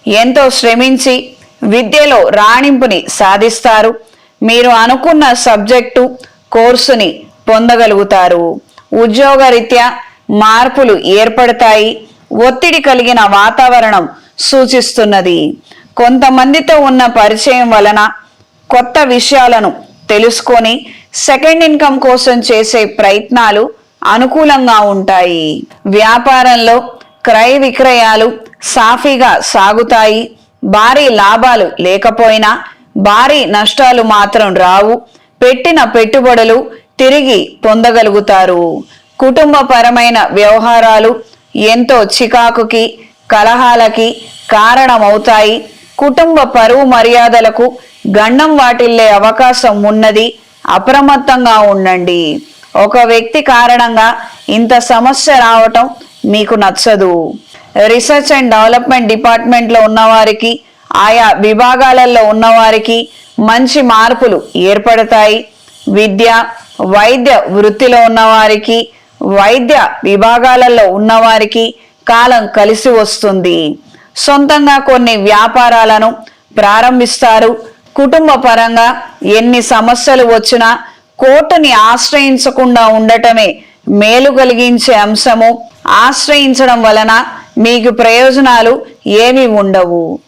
ఎంతో శ్రమించి విద్యలో రాణింపుని సాధిస్తారు. మీరు అనుకున్న సబ్జెక్టు కోర్సుని పొందగలుగుతారు. ఉద్యోగరీత్యా మార్పులు ఏర్పడతాయి. ఒత్తిడి కలిగిన వాతావరణం సూచిస్తున్నది. కొంతమందితో ఉన్న పరిచయం వలన కొత్త విషయాలను తెలుసుకొని సెకండ్ ఇన్కమ్ కోసం చేసే ప్రయత్నాలు అనుకూలంగా ఉంటాయి. వ్యాపారంలో క్రయ విక్రయాలు సాఫీగా సాగుతాయి. భారీ లాభాలు లేకపోయినా భారీ నష్టాలు మాత్రం రావు. పెట్టిన పెట్టుబడులు తిరిగి పొందగలుగుతారు. కుటుంబపరమైన వ్యవహారాలు ఎంతో చికాకుకి కలహాలకి కారణమవుతాయి. కుటుంబ పరువు మర్యాదలకు గండం వాటిల్లే అవకాశం ఉన్నది. అప్రమత్తంగా ఉండండి. ఒక వ్యక్తి కారణంగా ఇంత సమస్య రావటం మీకు నచ్చదు. రీసెర్చ్ అండ్ డెవలప్మెంట్ డిపార్ట్మెంట్లో ఉన్నవారికి, ఆయా విభాగాలలో ఉన్నవారికి మంచి మార్పులు ఏర్పడతాయి. విద్య వైద్య వృత్తిలో ఉన్నవారికి, వైద్య విభాగాలలో ఉన్నవారికి కాలం కలిసి వస్తుంది. సొంతంగా కొన్ని వ్యాపారాలను ప్రారంభిస్తారు. కుటుంబ పరంగా ఎన్ని సమస్యలు వచ్చినా కోర్టుని ఆశ్రయించకుండా ఉండటమే మేలు కలిగించే అంశము. ఆశ్రయించడం వలన మీకు ప్రయోజనాలు ఏమీ ఉండవు.